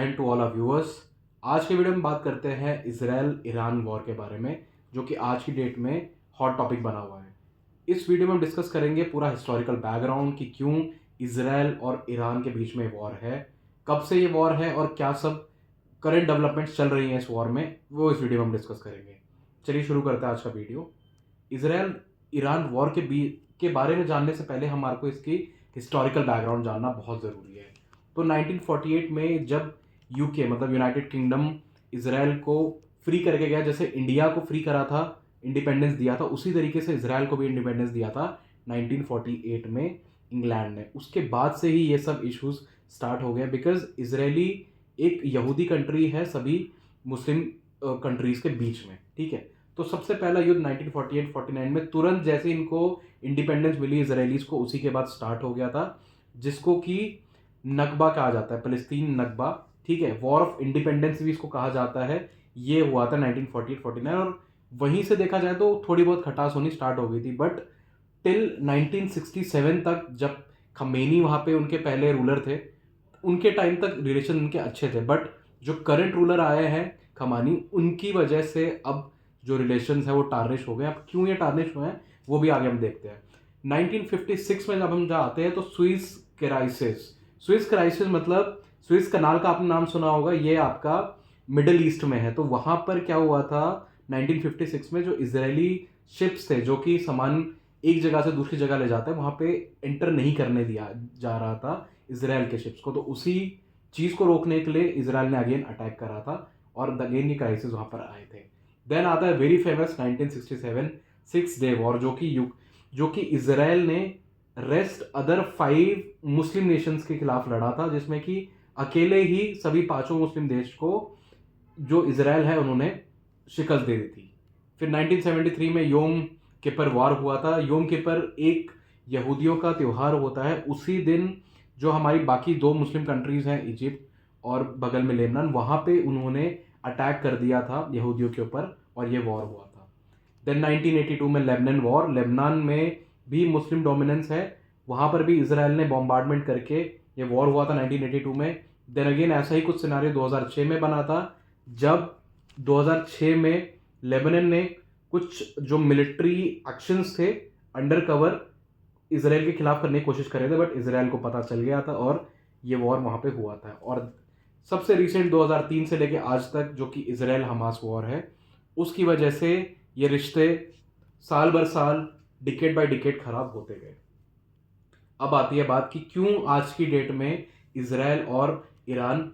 And to all our viewers. आज के video में बात करते हैं इजराइल ईरान वॉर के बारे में, जो कि आज की डेट में हॉट टॉपिक बना हुआ है। इस वीडियो में हम डिस्कस करेंगे पूरा हिस्टोरिकल बैकग्राउंड कि क्यों इजराइल और ईरान के बीच में वॉर है, कब से ये वॉर है और क्या सब करंट डेवलपमेंट्स चल रही हैं इस वॉर में, वो इस वीडियो में हम डिस्कस करेंगे। चलिए शुरू करते हैं आज का वीडियो। इजराइल ईरान वॉर के बारे में जानने से पहले हमारे को इसकी हिस्टोरिकल बैकग्राउंड जानना बहुत ज़रूरी है। तो 1948 में जब यूके मतलब यूनाइटेड किंगडम इजराइल को फ्री करके गया, जैसे इंडिया को फ्री करा था, इंडिपेंडेंस दिया था, उसी तरीके से इजराइल को भी इंडिपेंडेंस दिया था 1948 में इंग्लैंड ने। उसके बाद से ही ये सब इश्यूज स्टार्ट हो गए, बिकॉज इजरायली एक यहूदी कंट्री है सभी मुस्लिम कंट्रीज के बीच में। ठीक है, तो सबसे पहला युद्ध 1948-49 में तुरंत जैसे इनको इंडिपेंडेंस मिली इजरायलीज को, उसी के बाद स्टार्ट हो गया था, जिसको कि नकबा कहा जाता है, फलस्तीन नकबा। ठीक है, वॉर ऑफ इंडिपेंडेंस भी इसको कहा जाता है। ये हुआ था 1948-49 और वहीं से देखा जाए तो थोड़ी बहुत खटास होनी स्टार्ट हो गई थी। बट टिल 1967 तक, जब खमेनी वहाँ पे उनके पहले रूलर थे, उनके टाइम तक रिलेशन उनके अच्छे थे। बट जो करंट रूलर आए हैं खमानी, उनकी वजह से अब जो रिलेशंस है वो टार्निश हो गए। अब क्यों ये टार्निश हुए हैं वो भी आगे हम देखते हैं। 1956 में जब हम आते हैं तो स्विस क्राइसिस मतलब स्विस कनाल का आपने नाम सुना होगा, ये आपका मिडल ईस्ट में है। तो वहां पर क्या हुआ था 1956 में, जो इजरायली शिप्स थे जो कि सामान एक जगह से दूसरी जगह ले जाते हैं, वहां पे एंटर नहीं करने दिया जा रहा था इजराइल के शिप्स को। तो उसी चीज को रोकने के लिए इजराइल ने अगेन अटैक करा था और अगेन ये क्राइसिस वहां पर आए थे। देन आता है very famous 1967 six day war, जो कि इजराइल ने रेस्ट अदर 5 मुस्लिम नेशंस के खिलाफ लड़ा था, जिसमें कि अकेले ही सभी 5 मुस्लिम देश को जो इजराइल है उन्होंने शिकस्त दे दी थी। फिर 1973 में योम किपर वॉर हुआ था। योम किपर एक यहूदियों का त्यौहार होता है। उसी दिन जो हमारी बाकी 2 मुस्लिम कंट्रीज हैं, इजिप्ट और बगल में लेबनान, वहां पे उन्होंने अटैक कर दिया था यहूदियों के ऊपर और ये वॉर हुआ था। देन 1982 में लेबनान वॉर, लेबनान में भी मुस्लिम डोमिनेंस है, वहां पर भी इजराइल ने बॉम्बार्डमेंट करके ये वॉर हुआ था 1982 में। देन अगेन ऐसा ही कुछ सिनारियो 2006 में बना था, जब 2006 में लेबनान ने कुछ जो मिलिट्री एक्शंस थे अंडर कवर इजराइल के खिलाफ करने की कोशिश कर रहे थे, बट इजराइल को पता चल गया था और ये वॉर वहां पे हुआ था। और सबसे रिसेंट 2003 से लेके आज तक जो कि इजराइल हमास वॉर है, उसकी वजह से ये रिश्ते साल भर साल, डिकेड बाय डिकेड खराब होते गए। अब आती है बात कि क्यों आज की डेट में इजराइल और ईरान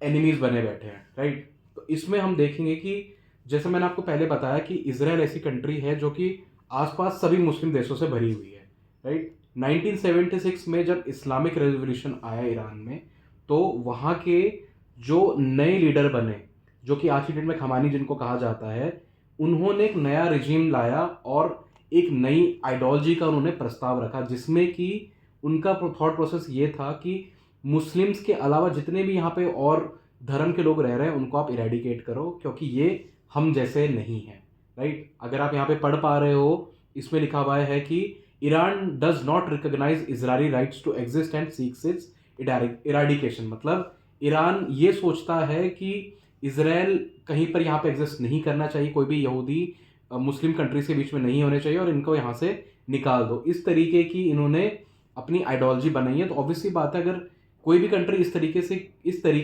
एनिमीज बने बैठे हैं, राइट। तो इसमें हम देखेंगे कि जैसे मैंने आपको पहले बताया कि इजराइल ऐसी कंट्री है जो कि आसपास सभी मुस्लिम देशों से भरी हुई है, राइट। 1976 में जब इस्लामिक रेवोल्यूशन आया ईरान में, तो वहाँ के जो नए लीडर बने, जो कि आज की डेट में खमानी जिनको कहा जाता है, उन्होंने एक नया रिजीम लाया और एक नई आइडियोलॉजी का उन्होंने प्रस्ताव रखा, जिसमें कि उनका थॉट प्रोसेस ये था कि मुस्लिम्स के अलावा जितने भी यहाँ पे और धर्म के लोग रह रहे हैं उनको आप इरेडिकेट करो, क्योंकि ये हम जैसे नहीं है, राइट। अगर आप यहाँ पे पढ़ पा रहे हो, इसमें लिखा हुआ है कि Iran does not recognise Israeli rights to exist and seeks its eradication. मतलब ईरान ये सोचता है कि इजराइल कहीं पर यहाँ पे एग्जिस्ट नहीं करना चाहिए, कोई भी यहूदी मुस्लिम कंट्रीज के बीच में नहीं होने चाहिए और इनको यहाँ से निकाल दो। इस तरीके की इन्होंने अपनी आइडियोलॉजी बनाई है। तो ऑब्वियसली बात है, अगर कोई भी कंट्री इस तरीके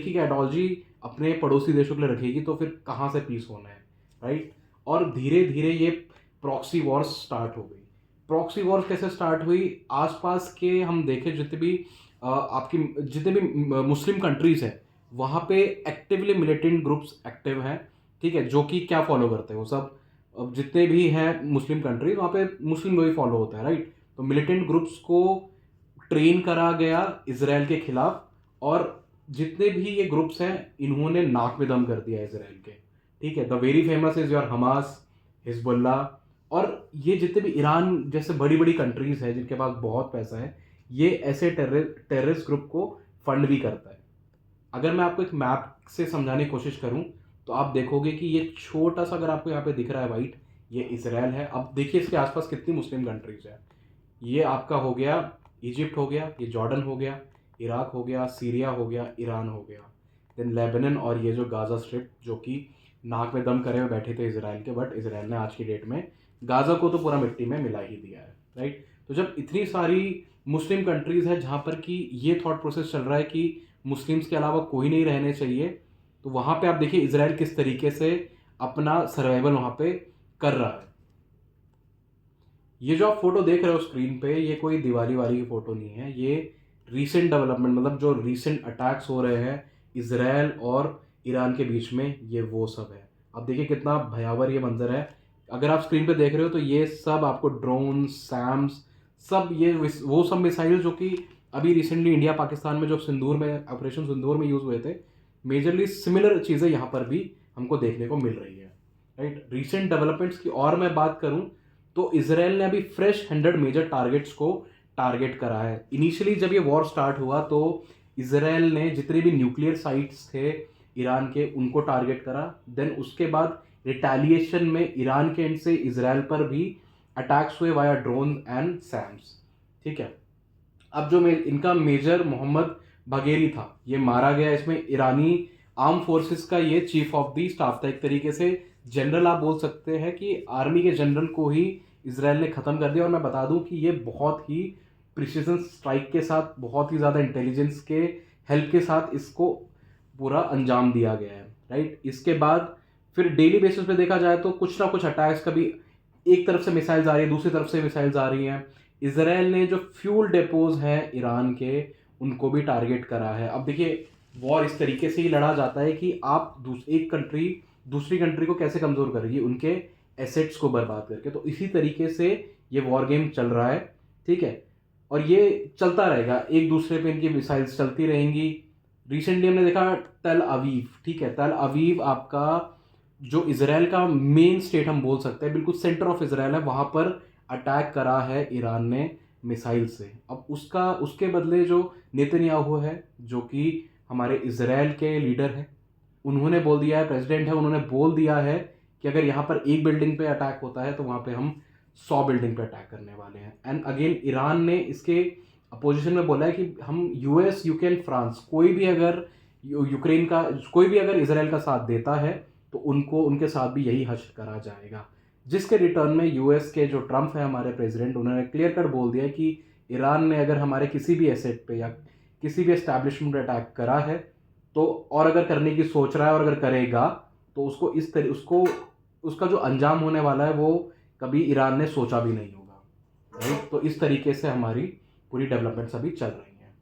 की आइडियोलॉजी अपने पड़ोसी देशों के लिए रखेगी तो फिर कहाँ से पीस होना है, राइट। और धीरे धीरे ये प्रॉक्सी वॉर्स स्टार्ट हो गई। प्रॉक्सी वॉर्स कैसे स्टार्ट हुई? आसपास के हम देखें जितने भी मुस्लिम कंट्रीज हैं, वहाँ पे एक्टिवली मिलिटेंट ग्रुप्स एक्टिव हैं, ठीक है, जो कि क्या फॉलो करते हैं वो सब, अब जितने भी हैं मुस्लिम कंट्रीज वहाँ पे मुस्लिम वही फॉलो होता है, राइट। तो मिलिटेंट ग्रुप्स को ट्रेन करा गया इजराइल के खिलाफ और जितने भी ये ग्रुप्स हैं इन्होंने नाक में दम कर दिया इजराइल के, ठीक है। The very famous is your Hamas, Hezbollah, और ये जितने भी ईरान जैसे बड़ी बड़ी कंट्रीज है जिनके पास बहुत पैसा है, ये ऐसे टेररिस्ट ग्रुप को फंड भी करता है। अगर मैं आपको एक मैप से समझाने की कोशिश करूं तो आप देखोगे कि ये छोटा सा, अगर आपको यहाँ पे दिख रहा है वाइट, ये इजराइल है। अब देखिए इसके आसपास कितनी मुस्लिम कंट्रीज है। ये आपका हो गया इजिप्ट, हो गया ये जॉर्डन, हो गया इराक, हो गया सीरिया, हो गया ईरान, हो गया। देन लेबनान और ये जो गाज़ा स्ट्रिप जो कि नाक में दम करे हुए बैठे थे इसराइल के, बट इसराइल ने आज की डेट में गाज़ा को तो पूरा मिट्टी में मिला ही दिया है, राइट। तो जब इतनी सारी मुस्लिम कंट्रीज़ है जहाँ पर कि ये थॉट प्रोसेस चल रहा है कि मुस्लिम्स के अलावा कोई नहीं रहने चाहिए, तो वहाँ पे आप देखिए इसराइल किस तरीके से अपना सर्वाइवल वहाँ पे कर रहा है। ये जो आप फोटो देख रहे हो स्क्रीन पे, ये कोई दिवाली वाली की फ़ोटो नहीं है, ये रीसेंट डेवलपमेंट, मतलब जो रीसेंट अटैक्स हो रहे हैं इसराइल और ईरान के बीच में, ये वो सब है। अब देखिए कितना भयावह ये मंजर है। अगर आप स्क्रीन पे देख रहे हो तो ये सब आपको ड्रोन, सैम्स, सब ये वो सब मिसाइल जो कि अभी रिसेंटली इंडिया पाकिस्तान में जो सिंदूर में ऑपरेशन सिंदूर में यूज़ हुए थे, मेजरली सिमिलर चीज़ें यहाँ पर भी हमको देखने को मिल रही है, राइट। रीसेंट डेवलपमेंट्स की और मैं बात करूँ तो इसराइल ने अभी फ्रेश 100 मेजर टारगेट्स को टारगेट करा है। इनिशियली जब ये वॉर स्टार्ट हुआ तो इसराइल ने जितने भी न्यूक्लियर साइट्स थे ईरान के उनको टारगेट करा। देन उसके बाद रिटेलिएशन में ईरान के एंड से इसराइल पर भी अटैक्स हुए वाया ड्रोन एंड सैम्स, ठीक है। अब जो इनका मेजर मोहम्मद बघेरी था, ये मारा गया। इसमें ईरानी आर्म फोर्सेस का ये चीफ ऑफ द स्टाफ था, एक तरीके से जनरल आप बोल सकते हैं कि आर्मी के जनरल को ही इसराइल ने ख़त्म कर दिया। और मैं बता दूं कि ये बहुत ही प्रिसीजन स्ट्राइक के साथ, बहुत ही ज़्यादा इंटेलिजेंस के हेल्प के साथ इसको पूरा अंजाम दिया गया है, राइट। इसके बाद फिर डेली बेसिस पे देखा जाए तो कुछ ना कुछ अटैक्स, कभी एक तरफ से मिसाइल्स आ रही है, दूसरी तरफ से मिसाइल्स आ रही हैं। इसराइल ने जो फ्यूल डेपोज हैं ईरान के, उनको भी टारगेट करा है। अब देखिए वॉर इस तरीके से ही लड़ा जाता है कि आप एक कंट्री दूसरी कंट्री को कैसे कमज़ोर करेगी, उनके एसेट्स को बर्बाद करके। तो इसी तरीके से ये वॉर गेम चल रहा है, ठीक है। और ये चलता रहेगा, एक दूसरे पे इनकी मिसाइल्स चलती रहेंगी। रिसेंटली हमने देखा तल अवीव, ठीक है, तल अवीव आपका जो इसराइल का मेन स्टेट हम बोल सकते हैं, बिल्कुल सेंटर ऑफ इसराइल है, वहाँ पर अटैक करा है ईरान ने मिसाइल से। अब उसके बदले जो नेतन्याहू है, जो कि हमारे इसराइल के लीडर हैं, उन्होंने बोल दिया है, प्रेसिडेंट है, उन्होंने बोल दिया है कि अगर यहाँ पर एक बिल्डिंग पे अटैक होता है तो वहाँ पे हम 100 बिल्डिंग पे अटैक करने वाले हैं। एंड अगेन ईरान ने इसके अपोजिशन में बोला है कि हम यूएस, यूके एंड फ्रांस, कोई भी अगर यूक्रेन का, कोई भी अगर इसराइल का साथ देता है तो उनको उनके साथ भी यही हश्र करा जाएगा। जिसके रिटर्न में यूएस के जो ट्रम्प है हमारे प्रेसिडेंट, उन्होंने क्लियर कट बोल दिया कि ईरान ने अगर हमारे किसी भी एसेट पे या किसी भी एस्टैब्लिशमेंट पे अटैक करा है तो, और अगर करने की सोच रहा है और अगर करेगा तो उसको उसका जो अंजाम होने वाला है वो कभी ईरान ने सोचा भी नहीं होगा, राइट। तो इस तरीके से हमारी पूरी डेवलपमेंट्स अभी चल रही हैं।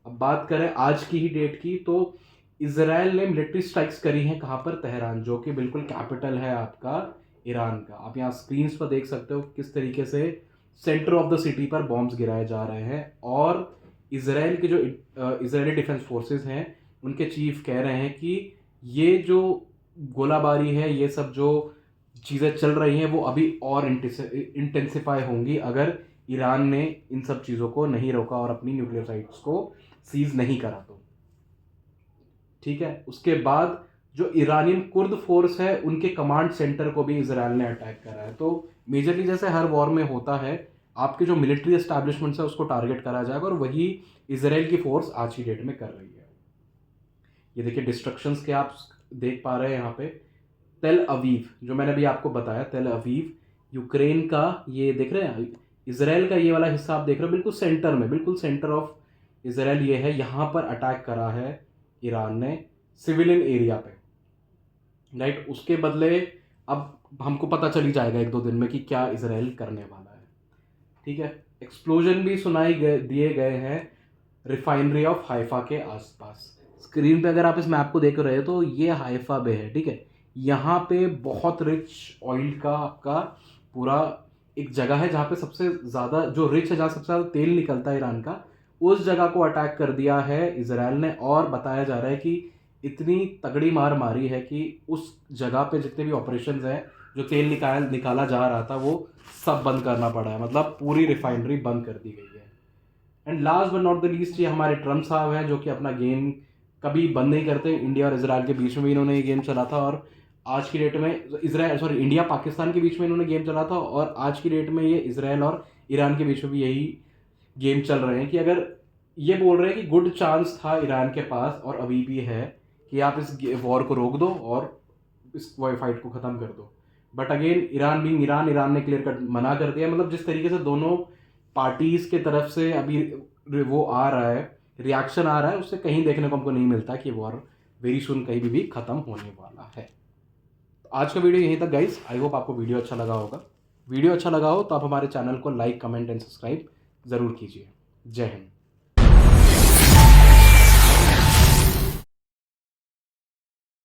अब बात करें आज की ही डेट की, तो इसराइल ने मिलिट्री स्ट्राइक्स करी हैं कहाँ पर, तेहरान, जो कि बिल्कुल कैपिटल है आपका ईरान का। आप यहाँ स्क्रीन्स पर देख सकते हो किस तरीके से सेंटर ऑफ द सिटी पर बॉम्ब्स गिराए जा रहे हैं। और इसराइल के जो इसराइली डिफेंस फोर्सेस हैं, उनके चीफ कह रहे हैं कि ये जो गोलाबारी है, ये सब जो चीज़ें चल रही हैं, वो अभी और इंटेंसिफाई होंगी अगर ईरान ने इन सब चीज़ों को नहीं रोका और अपनी न्यूक्लियर साइट्स को सीज नहीं करा तो, ठीक है। उसके बाद जो ईरानियन कुर्द फोर्स है, उनके कमांड सेंटर को भी इसराइल ने अटैक करा है। तो मेजरली जैसे हर वॉर में होता है, आपके जो मिलिट्री एस्टैब्लिशमेंट्स है उसको टारगेट करा जाएगा, और वही इसराइल की फोर्स आज की डेट में कर रही है। ये देखिए डिस्ट्रक्शंस के आप देख पा रहे हैं यहाँ पे। तेल अवीव, जो मैंने अभी आपको बताया, तेल अवीव यूक्रेन का, ये देख रहे हैं इसराइल का ये वाला हिस्सा आप देख रहे हो, बिल्कुल सेंटर में, बिल्कुल सेंटर ऑफ इसराइल ये है। यहाँ पर अटैक करा है ईरान ने सिविलियन एरिया पे, राइट। उसके बदले अब हमको पता चल ही जाएगा 1-2 दिन में कि क्या इसराइल करने वाला है, ठीक है। एक्सप्लोजन भी दिए गए हैं रिफाइनरी ऑफ हाइफा के आसपास। स्क्रीन पे अगर आप इस मैप को देख रहे हो तो ये हाइफा बे है, ठीक है। यहाँ पे बहुत रिच ऑयल का आपका पूरा एक जगह है जहाँ पे सबसे ज़्यादा जो रिच है, जहाँ सबसे ज़्यादा तेल निकलता है ईरान का, उस जगह को अटैक कर दिया है इसराइल ने। और बताया जा रहा है कि इतनी तगड़ी मार मारी है कि उस जगह पे जितने भी ऑपरेशंस हैं, जो तेल निकाला जा रहा था, वो सब बंद करना पड़ा है, मतलब पूरी रिफाइनरी बंद कर दी गई है। And last but not the least, ये हमारे ट्रम्प साहब हैं, जो कि अपना गेम कभी बंद नहीं करते। इंडिया और इसराइल के बीच में भी इन्होंने ये गेम चला था, और आज की डेट में इंडिया पाकिस्तान के बीच में इन्होंने गेम चला था, और आज की डेट में ये इसराइल और ईरान के बीच में भी यही गेम चल रहे हैं कि अगर ये बोल रहे हैं कि गुड चांस था ईरान के पास, और अभी भी है, कि आप इस वॉर को रोक दो और इस फाइट को ख़त्म कर दो। बट अगेन ईरान ने क्लियर कट मना कर दिया। मतलब जिस तरीके से दोनों पार्टीज़ के तरफ से अभी वो आ रहा है, रिएक्शन आ रहा है, उससे कहीं देखने को हमको नहीं मिलता कि वॉर वेरी सुन कहीं भी ख़त्म होने वाला है। तो आज का वीडियो यहीं तक गाइस। आई होप आपको वीडियो अच्छा लगा होगा। वीडियो अच्छा लगा हो तो आप हमारे चैनल को लाइक, कमेंट एंड सब्सक्राइब ज़रूर कीजिए। जय हिंद।